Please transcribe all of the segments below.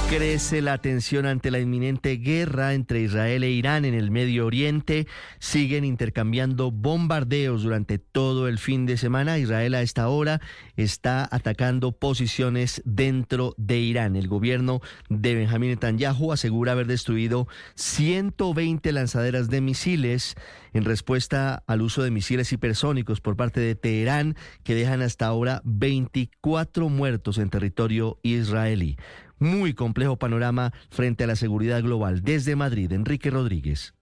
Crece la tensión ante la inminente guerra entre Israel e Irán en el Medio Oriente. Siguen intercambiando bombardeos durante todo el fin de semana. Israel a esta hora está atacando posiciones dentro de Irán. El gobierno de Benjamín Netanyahu asegura haber destruido 120 lanzaderas de misiles en respuesta al uso de misiles hipersónicos por parte de Teherán, que dejan hasta ahora 24 muertos en territorio israelí. Muy complejo panorama frente a la seguridad global. Desde Madrid, Enrique Rodríguez.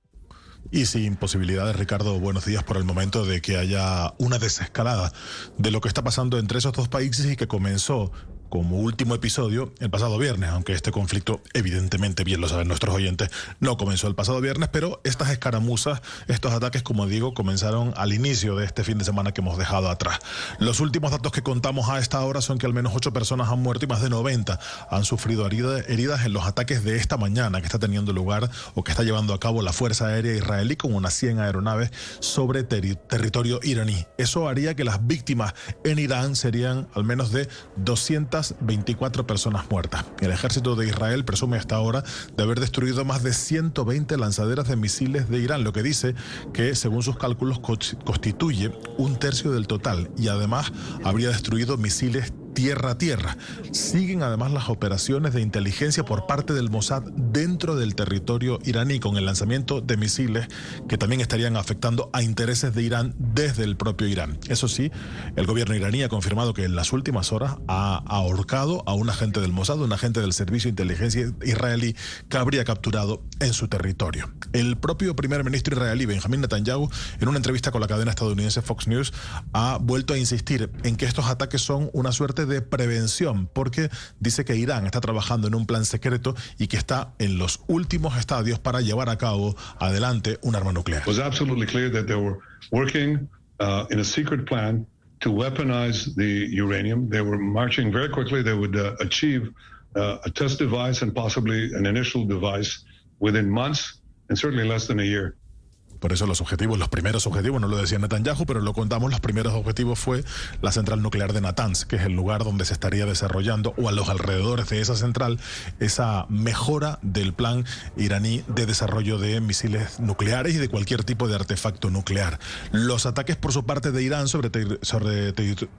Y sin posibilidades, Ricardo, buenos días, por el momento de que haya una desescalada de lo que está pasando entre esos dos países y que comenzó como último episodio el pasado viernes, aunque este conflicto, evidentemente, bien lo saben nuestros oyentes, no comenzó el pasado viernes, pero estas escaramuzas, estos ataques, como digo, comenzaron al inicio de este fin de semana que hemos dejado atrás. Los últimos datos que contamos a esta hora son que al menos 8 personas han muerto y más de 90 han sufrido heridas en los ataques de esta mañana que está teniendo lugar o que está llevando a cabo la Fuerza Aérea Israelí con unas 100 aeronaves sobre territorio iraní. Eso haría que las víctimas en Irán serían al menos de 224 personas muertas. El ejército de Israel presume hasta ahora de haber destruido más de 120 lanzaderas de misiles de Irán, lo que dice que, según sus cálculos, constituye un tercio del total, y además habría destruido misiles tierra a tierra. Siguen además las operaciones de inteligencia por parte del Mossad dentro del territorio iraní, con el lanzamiento de misiles que también estarían afectando a intereses de Irán desde el propio Irán. Eso sí, el gobierno iraní ha confirmado que en las últimas horas ha ahorcado a un agente del Mossad, un agente del servicio de inteligencia israelí que habría capturado en su territorio. El propio primer ministro israelí, Benjamín Netanyahu, en una entrevista con la cadena estadounidense Fox News, ha vuelto a insistir en que estos ataques son una suerte de prevención, porque dice que Irán está trabajando en un plan secreto y que está en los últimos estadios para llevar a cabo adelante un arma nuclear. It was absolutely clear that they were working in a secret plan to weaponize the uranium. They were marching very quickly. They would achieve a test device and possibly an initial device within months and certainly less than a year. Por eso los primeros objetivos, no lo decía Netanyahu, pero lo contamos, los primeros objetivos fue la central nuclear de Natanz, que es el lugar donde se estaría desarrollando, o a los alrededores de esa central, esa mejora del plan iraní de desarrollo de misiles nucleares y de cualquier tipo de artefacto nuclear. Los ataques por su parte de Irán sobre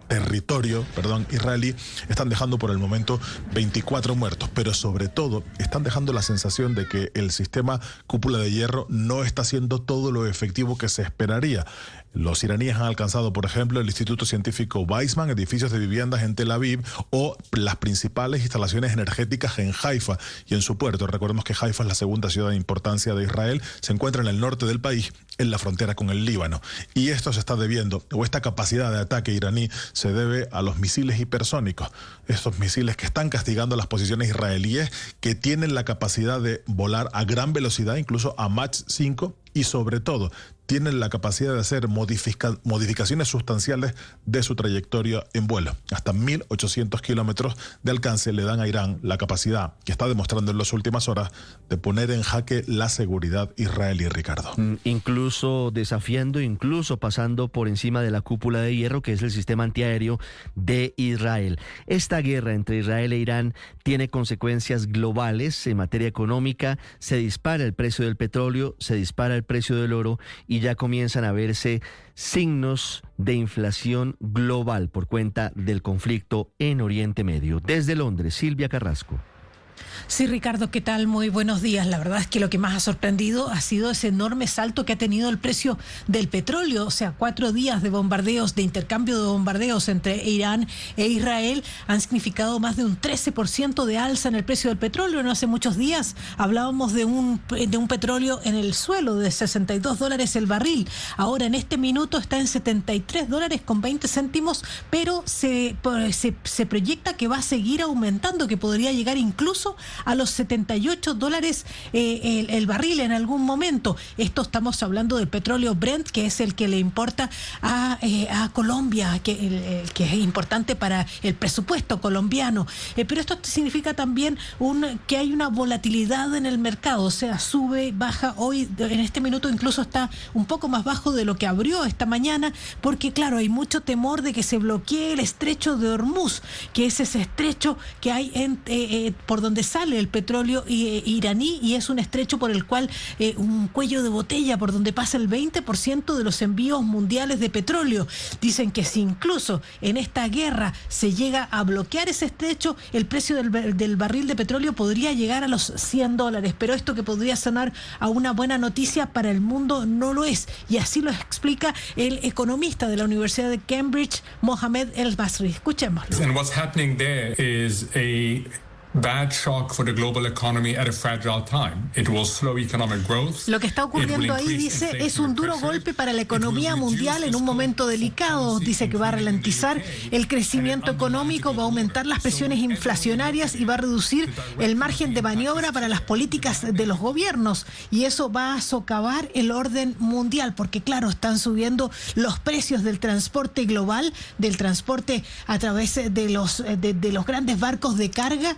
territorio israelí están dejando por el momento 24 muertos, pero sobre todo están dejando la sensación de que el sistema cúpula de hierro no está haciendo todo lo efectivo que se esperaría. Los iraníes han alcanzado, por ejemplo, el Instituto Científico Weizmann, edificios de viviendas en Tel Aviv, o las principales instalaciones energéticas en Haifa y en su puerto. Recordemos que Haifa es la segunda ciudad de importancia de Israel, se encuentra en el norte del país, en la frontera con el Líbano. Y esto se está debiendo, o esta capacidad de ataque iraní se debe a los misiles hipersónicos. Estos misiles que están castigando las posiciones israelíes, que tienen la capacidad de volar a gran velocidad, incluso a Mach 5, y sobre todo tienen la capacidad de hacer modificaciones sustanciales de su trayectoria en vuelo. Hasta 1.800 kilómetros de alcance le dan a Irán la capacidad, que está demostrando en las últimas horas, de poner en jaque la seguridad israelí, Ricardo. Incluso desafiando, incluso pasando por encima de la cúpula de hierro, que es el sistema antiaéreo de Israel. Esta guerra entre Israel e Irán tiene consecuencias globales en materia económica. Se dispara el precio del petróleo, se dispara el precio del oro, y ya comienzan a verse signos de inflación global por cuenta del conflicto en Oriente Medio. Desde Londres, Silvia Carrasco. Sí, Ricardo, ¿qué tal? Muy buenos días. La verdad es que lo que más ha sorprendido ha sido ese enorme salto que ha tenido el precio del petróleo. O sea, 4 días de bombardeos, de intercambio de bombardeos entre Irán e Israel han significado más de un 13% de alza en el precio del petróleo. No hace muchos días hablábamos de un petróleo en el suelo de $62 el barril. Ahora en este minuto está en $73.20, pero se proyecta que va a seguir aumentando, que podría llegar incluso a los $78 el barril en algún momento. Estamos hablando del petróleo Brent, que es el que le importa a Colombia, que es importante para el presupuesto colombiano. Pero esto significa también que hay una volatilidad en el mercado, o sea, sube, baja. Hoy, en este minuto, incluso está un poco más bajo de lo que abrió esta mañana, porque claro, hay mucho temor de que se bloquee el estrecho de Hormuz, que es ese estrecho que hay por donde sale sale el petróleo iraní y es un estrecho por el cual un cuello de botella por donde pasa el 20% de los envíos mundiales de petróleo. Dicen que si incluso en esta guerra se llega a bloquear ese estrecho, el precio del barril de petróleo podría llegar a los $100. Pero esto que podría sonar a una buena noticia para el mundo no lo es. Y así lo explica el economista de la Universidad de Cambridge, Mohamed El-Basri. Escuchémoslo. And what's happening there is a bad shock for the global economy at a fragile time. It will slow economic growth. Lo que está ocurriendo ahí, dice, es un duro golpe para la economía mundial en un momento delicado. Dice que va a ralentizar el crecimiento económico, va a aumentar las presiones inflacionarias y va a reducir el margen de maniobra para las políticas de los gobiernos. Y eso va a socavar el orden mundial, porque claro, están subiendo los precios del transporte global, del transporte a través de los grandes barcos de carga.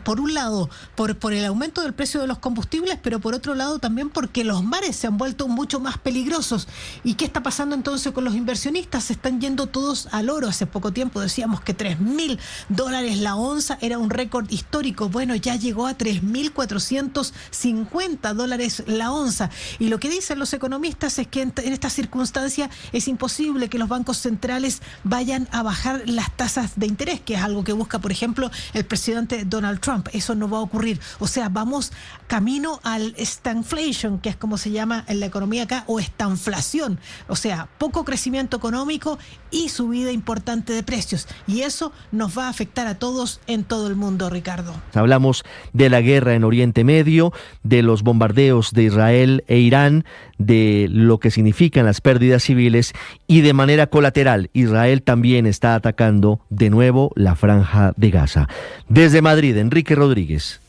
Por un lado, por el aumento del precio de los combustibles, pero por otro lado también porque los mares se han vuelto mucho más peligrosos. ¿Y qué está pasando entonces con los inversionistas? Se están yendo todos al oro. Hace poco tiempo decíamos que $3.000 la onza era un récord histórico. Bueno, ya llegó a $3.450 la onza. Y lo que dicen los economistas es que en esta circunstancia es imposible que los bancos centrales vayan a bajar las tasas de interés, que es algo que busca, por ejemplo, el presidente Donald Trump. Eso no va a ocurrir. O sea, vamos camino al stagflation, que es como se llama en la economía acá, o estanflación. O sea, poco crecimiento económico y subida importante de precios. Y eso nos va a afectar a todos en todo el mundo, Ricardo. Hablamos de la guerra en Oriente Medio, de los bombardeos de Israel e Irán, de lo que significan las pérdidas civiles y de manera colateral, Israel también está atacando de nuevo la Franja de Gaza. Desde Madrid, Enrique Rodríguez.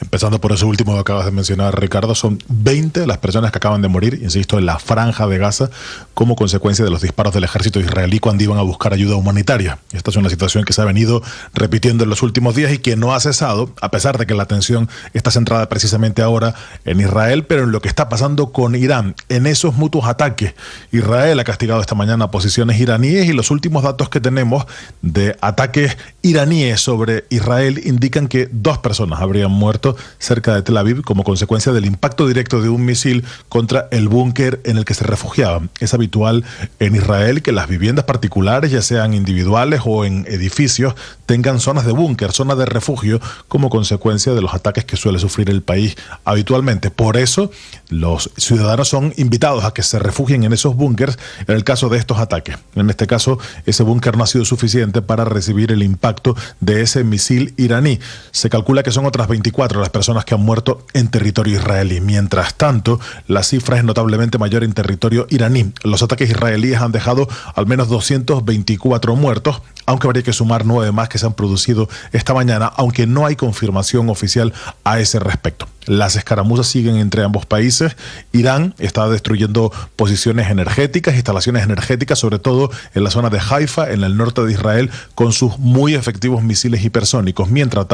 Empezando por eso último que acabas de mencionar, Ricardo, son 20 las personas que acaban de morir, insisto, en la Franja de Gaza como consecuencia de los disparos del ejército israelí cuando iban a buscar ayuda humanitaria. Esta es una situación que se ha venido repitiendo en los últimos días y que no ha cesado, a pesar de que la atención está centrada precisamente ahora en Israel, pero en lo que está pasando con Irán, en esos mutuos ataques. Israel ha castigado esta mañana posiciones iraníes y los últimos datos que tenemos de ataques iraníes sobre Israel indican que 2 personas habrían muerto cerca de Tel Aviv como consecuencia del impacto directo de un misil contra el búnker en el que se refugiaban. Es habitual en Israel que las viviendas particulares, ya sean individuales o en edificios, tengan zonas de búnker, zonas de refugio, como consecuencia de los ataques que suele sufrir el país habitualmente. Por eso, los ciudadanos son invitados a que se refugien en esos búnkers en el caso de estos ataques. En este caso, ese búnker no ha sido suficiente para recibir el impacto de ese misil iraní. Se calcula que son otras 24 las personas que han muerto en territorio israelí. Mientras tanto, la cifra es notablemente mayor en territorio iraní. Los ataques israelíes han dejado al menos 224 muertos, aunque habría que sumar 9 más que se han producido esta mañana, aunque no hay confirmación oficial a ese respecto. Las escaramuzas siguen entre ambos países. Irán está destruyendo posiciones energéticas, instalaciones energéticas, sobre todo en la zona de Haifa, en el norte de Israel, con sus muy efectivos misiles hipersónicos. Mientras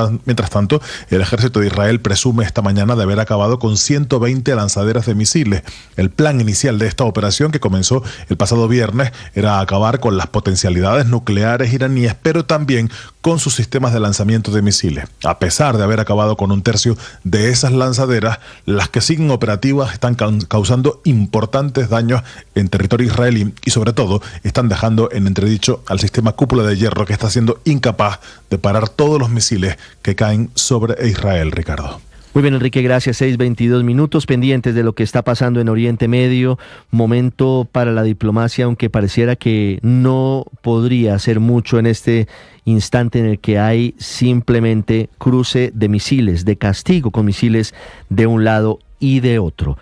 tanto, el ejército de Israel presume esta mañana de haber acabado con 120 lanzaderas de misiles. El plan inicial de esta operación, que comenzó el pasado viernes, era acabar con las potencialidades nucleares iraníes, pero también con sus sistemas de lanzamiento de misiles. A pesar de haber acabado con un tercio de esas lanzaderas, las que siguen operativas están causando importantes daños en territorio israelí y sobre todo están dejando en entredicho al sistema cúpula de hierro, que está siendo incapaz de parar todos los misiles que caen sobre Israel, Ricardo. Muy bien, Enrique, gracias. 6:22 minutos, pendientes de lo que está pasando en Oriente Medio. Momento para la diplomacia, aunque pareciera que no podría hacer mucho en este instante en el que hay simplemente cruce de misiles, de castigo con misiles de un lado y de otro.